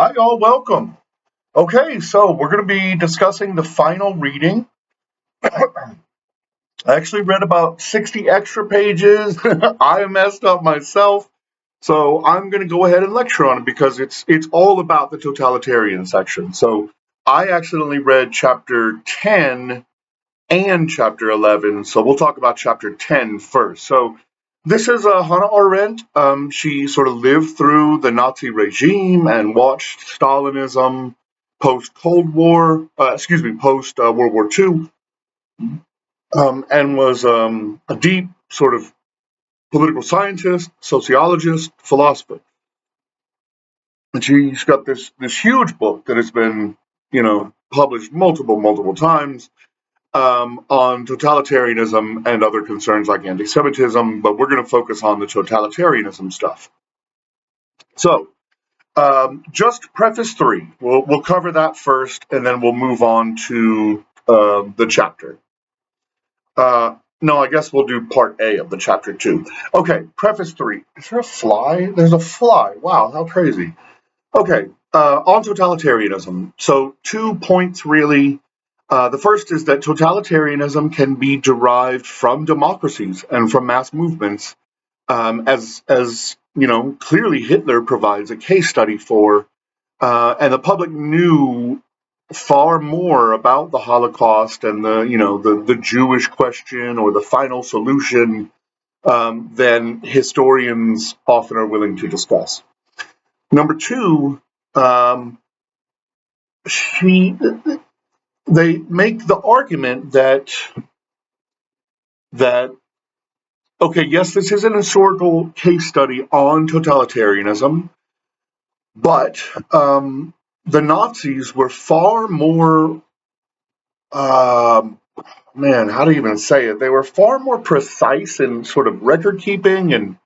Hi, all. Welcome. Okay, so we're going to be discussing the final reading. I actually read about 60 extra pages. I messed up myself. So I'm going to go ahead and lecture on it because it's all about the totalitarian section. So I accidentally read chapter 10 and chapter 11. So we'll talk about chapter 10 first. So this is Hannah Arendt. She sort of lived through the Nazi regime and watched Stalinism post Cold War, post World War II, and was a deep sort of political scientist, sociologist, philosopher. And she's got this huge book that has been, published multiple times on totalitarianism and other concerns like anti-Semitism, but we're going to focus on the totalitarianism stuff. So, just preface 3. We'll cover that first, and then we'll move on to the chapter. No, I guess we'll do part A of the chapter 2. Okay, preface 3. Is there a fly? There's a fly. Wow, how crazy. Okay, on totalitarianism. So 2 points really. The first is that totalitarianism can be derived from democracies and from mass movements, as clearly Hitler provides a case study for, and the public knew far more about the Holocaust and the Jewish question or the final solution than historians often are willing to discuss. Number 2, they make the argument that okay, yes, this is an historical case study on totalitarianism, but the Nazis were far more, how do you even say it? They were far more precise in sort of record keeping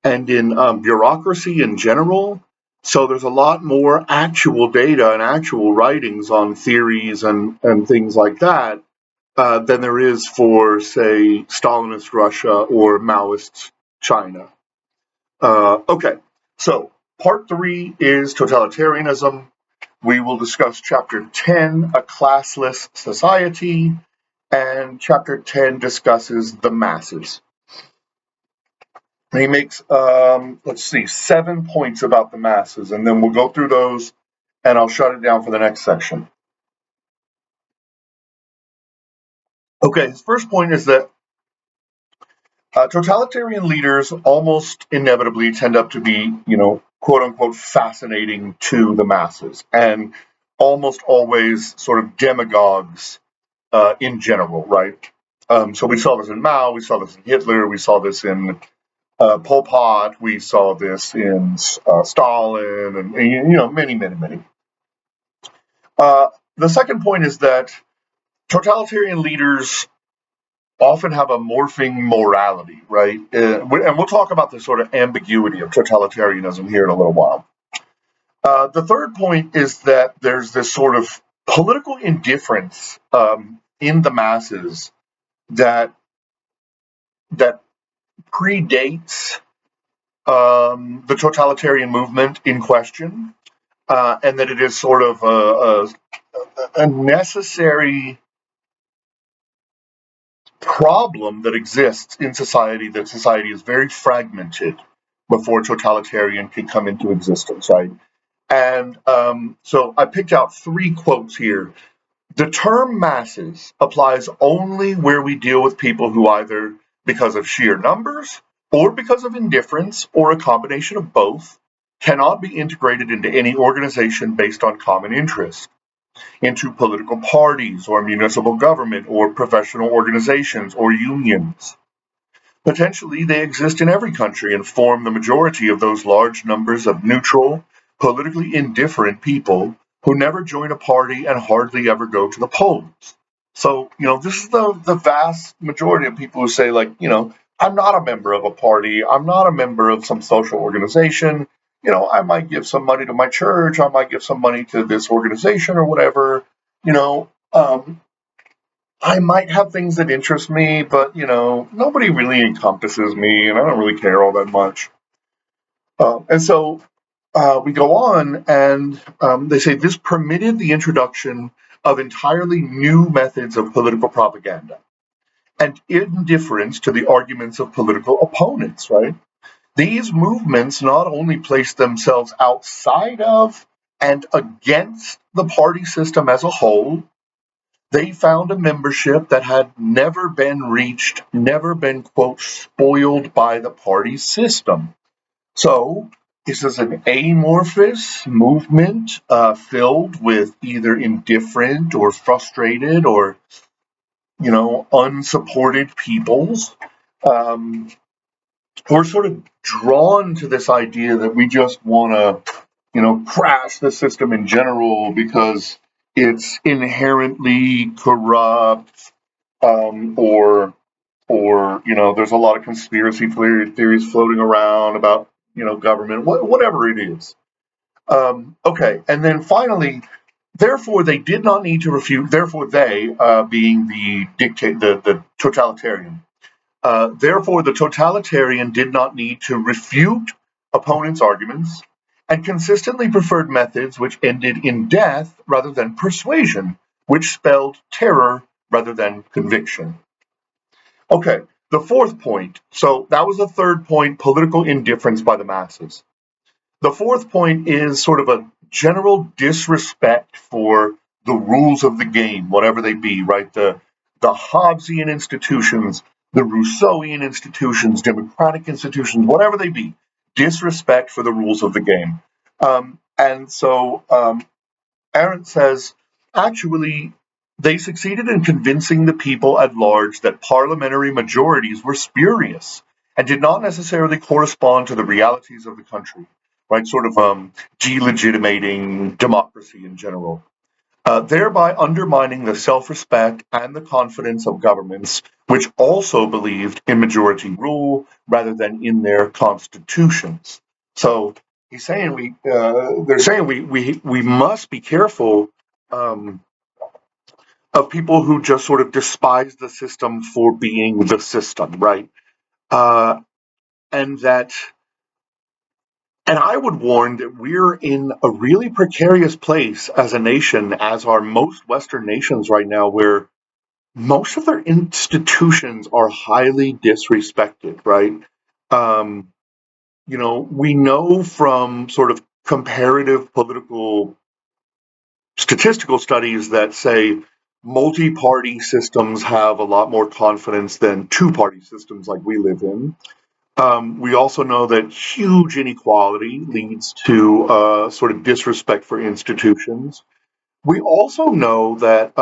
and in bureaucracy in general. So there's a lot more actual data and actual writings on theories and things like that than there is for, say, Stalinist Russia or Maoist China. Okay, so part 3 is totalitarianism. We will discuss chapter 10, a classless society, and chapter 10 discusses the masses. And he makes, 7 points about the masses, and then we'll go through those, and I'll shut it down for the next section. Okay, his first point is that totalitarian leaders almost inevitably tend up to be, quote unquote, fascinating to the masses, and almost always sort of demagogues in general, right? So we saw this in Mao, we saw this in Hitler, we saw this in Pol Pot, we saw this in Stalin, and many. The second point is that totalitarian leaders often have a morphing morality, right? And we'll talk about the sort of ambiguity of totalitarianism here in a little while. The third point is that there's this sort of political indifference in the masses that predates the totalitarian movement in question, and that it is sort of a necessary problem that exists in society, that society is very fragmented before totalitarian can come into existence, right? And so I picked out 3 quotes here. The term masses applies only where we deal with people who either, because of sheer numbers or because of indifference or a combination of both, cannot be integrated into any organization based on common interest, into political parties or municipal government or professional organizations or unions. Potentially, they exist in every country and form the majority of those large numbers of neutral, politically indifferent people who never join a party and hardly ever go to the polls. So, this is the vast majority of people who say, like, I'm not a member of a party, I'm not a member of some social organization. I might give some money to my church, I might give some money to this organization or whatever. I might have things that interest me, but nobody really encompasses me, and I don't really care all that much. And so we go on, and they say this permitted the introduction of entirely new methods of political propaganda and indifference to the arguments of political opponents, right? These movements not only placed themselves outside of and against the party system as a whole, they found a membership that had never been reached, never been, quote, spoiled by the party system. So, this is an amorphous movement filled with either indifferent or frustrated or, unsupported peoples. Um, we're sort of drawn to this idea that we just want to, crash the system in general because it's inherently corrupt, or there's a lot of conspiracy theories floating around about government, whatever it is. Okay, and then finally, therefore they did not need to refute. Therefore, they being the totalitarian. Therefore, the totalitarian did not need to refute opponents' arguments and consistently preferred methods which ended in death rather than persuasion, which spelled terror rather than conviction. Okay, the fourth point. So that was the third point, political indifference by the masses. The fourth point is sort of a general disrespect for the rules of the game, whatever they be, right? The Hobbesian institutions, the Rousseauian institutions, democratic institutions, whatever they be, disrespect for the rules of the game. And so Arendt says, actually, they succeeded in convincing the people at large that parliamentary majorities were spurious and did not necessarily correspond to the realities of the country, right? Sort of delegitimating democracy in general, thereby undermining the self respect and the confidence of governments, which also believed in majority rule rather than in their constitutions. So he's saying they're saying we must be careful um, of people who just sort of despise the system for being the system, right? Uh, and that, and I would warn that we're in a really precarious place as a nation, as are most Western nations right now, where most of their institutions are highly disrespected, right? Um, we know from sort of comparative political statistical studies that say multi-party systems have a lot more confidence than two-party systems like we live in. We also know that huge inequality leads to sort of disrespect for institutions. We also know that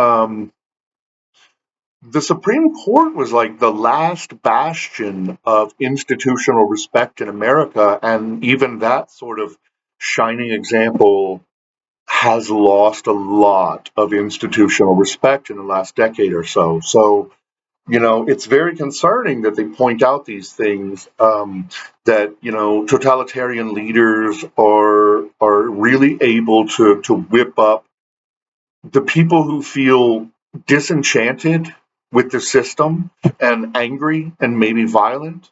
the Supreme Court was like the last bastion of institutional respect in America, and even that sort of shining example has lost a lot of institutional respect in the last decade or so. So, it's very concerning that they point out these things, that, totalitarian leaders are really able to whip up the people who feel disenchanted with the system and angry and maybe violent.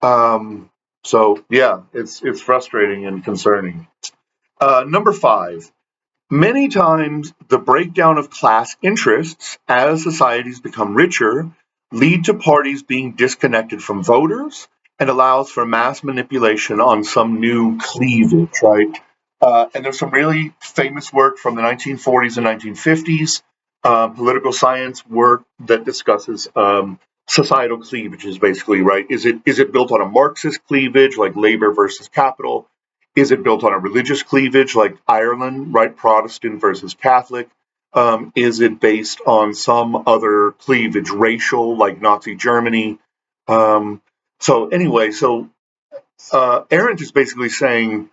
So yeah, it's frustrating and concerning. Number 5. Many times, the breakdown of class interests as societies become richer lead to parties being disconnected from voters and allows for mass manipulation on some new cleavage, right? And there's some really famous work from the 1940s and 1950s, political science work that discusses societal cleavages, basically, right? Is it built on a Marxist cleavage, like labor versus capital? Is it built on a religious cleavage like Ireland, right? Protestant versus Catholic? Is it based on some other cleavage, racial, like Nazi Germany? So Arendt is basically saying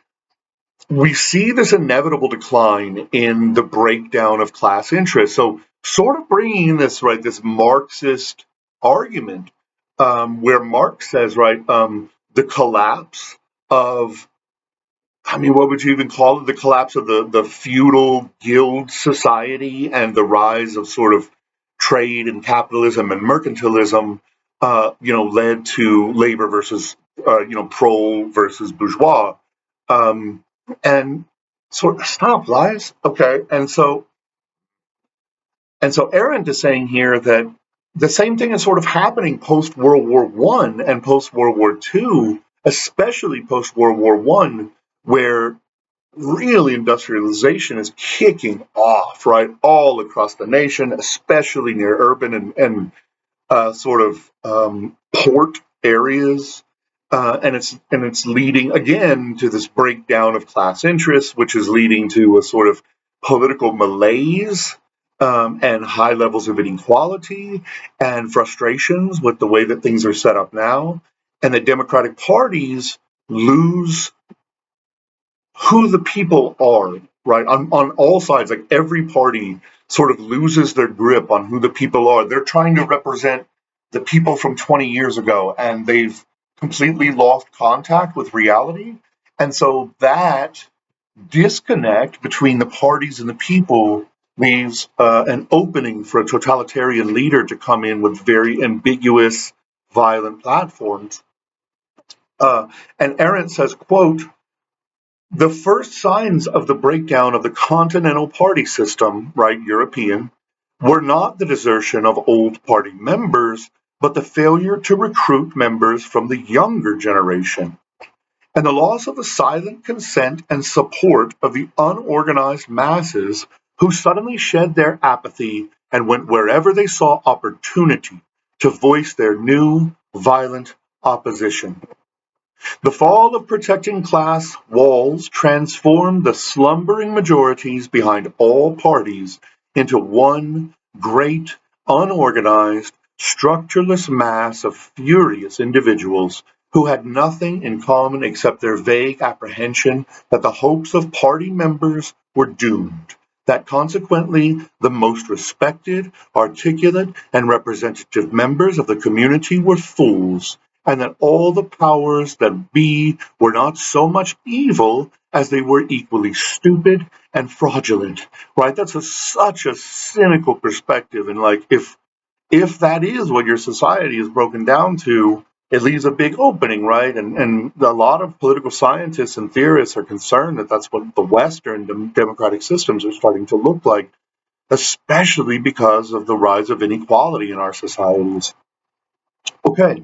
we see this inevitable decline in the breakdown of class interests. So, sort of bringing in this, right, this Marxist argument, where Marx says, right, the collapse of, I mean, what would you even call it? The collapse of the feudal guild society and the rise of sort of trade and capitalism and mercantilism, led to labor versus, prole versus bourgeois. And sort of stop lies. Okay. And so Arendt is saying here that the same thing is sort of happening post World War One and post World War Two, especially post World War One, where real industrialization is kicking off, right, all across the nation, especially near urban and sort of port areas. And it's leading again to this breakdown of class interests, which is leading to a sort of political malaise and high levels of inequality and frustrations with the way that things are set up now. And the Democratic parties lose who the people are, right? On all sides, like every party sort of loses their grip on who the people are. They're trying to represent the people from 20 years ago, and they've completely lost contact with reality. And so that disconnect between the parties and the people leaves an opening for a totalitarian leader to come in with very ambiguous, violent platforms. And Arendt says, quote, the first signs of the breakdown of the continental party system, right, European, were not the desertion of old party members, but the failure to recruit members from the younger generation, and the loss of the silent consent and support of the unorganized masses who suddenly shed their apathy and went wherever they saw opportunity to voice their new, violent opposition. The fall of protecting class walls transformed the slumbering majorities behind all parties into one great, unorganized, structureless mass of furious individuals who had nothing in common except their vague apprehension that the hopes of party members were doomed, that consequently the most respected, articulate, and representative members of the community were fools, and that all the powers that be were not so much evil as they were equally stupid and fraudulent. Right? That's such a cynical perspective, and like if that is what your society is broken down to, it leaves a big opening, right? And a lot of political scientists and theorists are concerned that that's what the Western democratic systems are starting to look like, especially because of the rise of inequality in our societies. Okay,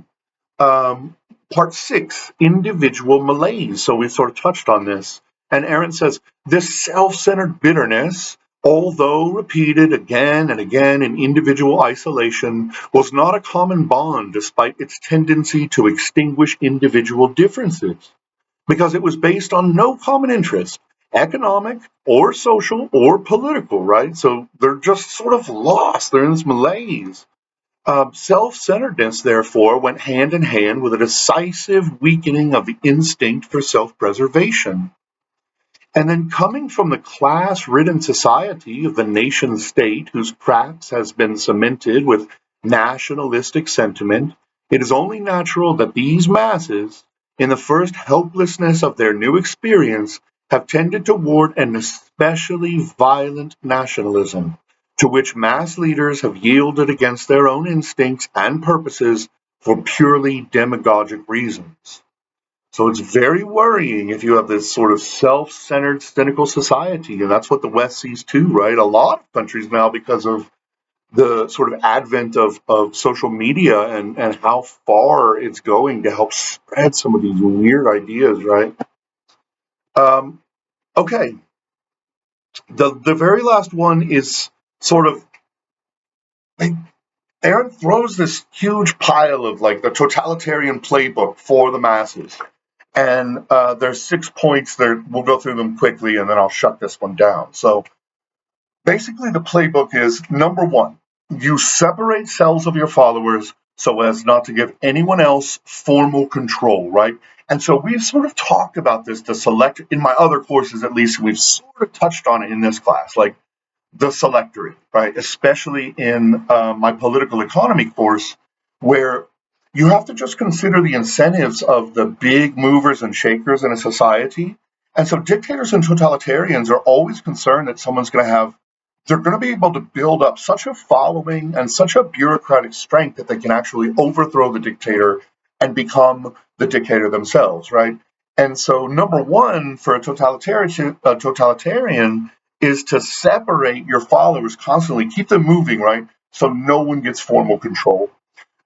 part six, individual malaise. So we sort of touched on this. And Arendt says this self centered bitterness, although repeated again and again in individual isolation, was not a common bond despite its tendency to extinguish individual differences, because it was based on no common interest, economic or social or political, right? So they're just sort of lost. They're in this malaise. Self-centeredness, therefore, went hand in hand with a decisive weakening of the instinct for self-preservation. And then coming from the class-ridden society of the nation-state, whose cracks has been cemented with nationalistic sentiment, it is only natural that these masses, in the first helplessness of their new experience, have tended toward an especially violent nationalism, to which mass leaders have yielded against their own instincts and purposes for purely demagogic reasons. So it's very worrying if you have this sort of self-centered, cynical society, and that's what the West sees too, right? A lot of countries now, because of the sort of advent of social media and how far it's going to help spread some of these weird ideas, right? Um, okay, the very last one is sort of like Aaron throws this huge pile of like the totalitarian playbook for the masses. And there's 6 points there. We'll go through them quickly and then I'll shut this one down. So basically, the playbook is number one, you separate cells of your followers so as not to give anyone else formal control, right? And so we've sort of talked about this, the select, in my other courses at least, we've sort of touched on it in this class, like the selectorate, right? Especially in my political economy course, where you have to just consider the incentives of the big movers and shakers in a society. And so dictators and totalitarians are always concerned that someone's going to have, they're going to be able to build up such a following and such a bureaucratic strength that they can actually overthrow the dictator and become the dictator themselves, right? And so, number one for a totalitarian is to separate your followers constantly, keep them moving, right? So no one gets formal control.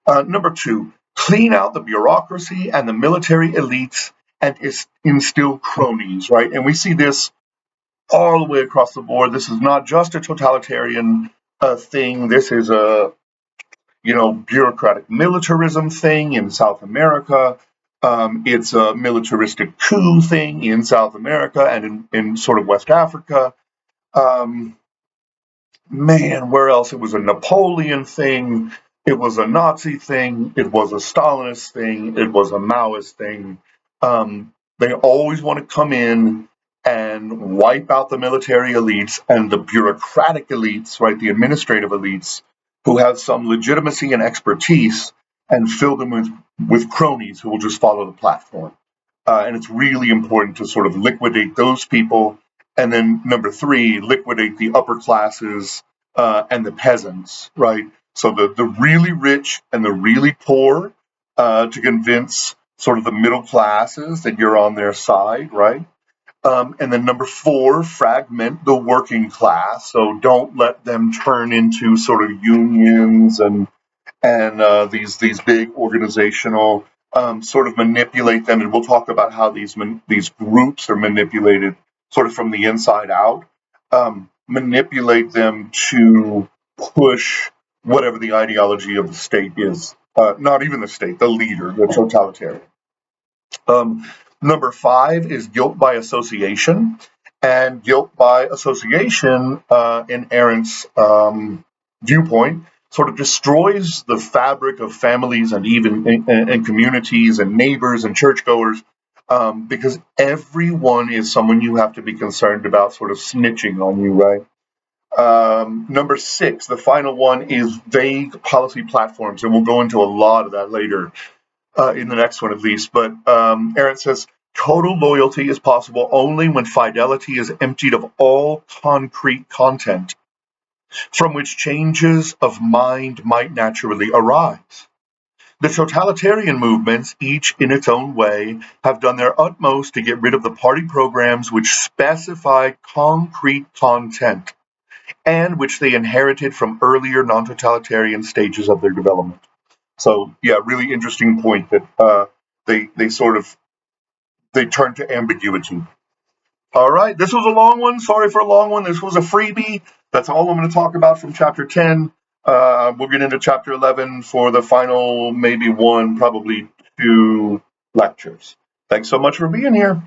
Number two, clean out the bureaucracy and the military elites and instill cronies, right? And we see this all the way across the board. This is not just a totalitarian thing. This is a bureaucratic militarism thing in South America. It's a militaristic coup thing in South America and in sort of West Africa. Um, Man, where else? It was a Napoleon thing. It was a Nazi thing. It was a Stalinist thing. It was a Maoist thing. They always want to come in and wipe out the military elites and the bureaucratic elites, right? The administrative elites who have some legitimacy and expertise and fill them with cronies who will just follow the platform. And it's really important to sort of liquidate those people. And then number three, liquidate the upper classes and the peasants, right? So the really rich and the really poor to convince sort of the middle classes that you're on their side, right? And then number four, fragment the working class. So don't let them turn into sort of unions and these big organizational sort of manipulate them, and we'll talk about how these groups are manipulated sort of from the inside out. Manipulate them to push whatever the ideology of the state is. Not even the state, the leader, the totalitarian. Number five is guilt by association, and guilt by association in Arendt's viewpoint sort of destroys the fabric of families and even and communities and neighbors and churchgoers, because everyone is someone you have to be concerned about sort of snitching on you, right? Number six, the final one, is vague policy platforms, and we'll go into a lot of that later in the next one at least. But Arendt says total loyalty is possible only when fidelity is emptied of all concrete content from which changes of mind might naturally arise. The totalitarian movements, each in its own way, have done their utmost to get rid of the party programs which specify concrete content and which they inherited from earlier non-totalitarian stages of their development. So, yeah, really interesting point that they turn to ambiguity. All right, this was a long one. Sorry for a long one. This was a freebie. That's all I'm going to talk about from chapter 10. We'll get into chapter 11 for the final, maybe one, probably two lectures. Thanks so much for being here.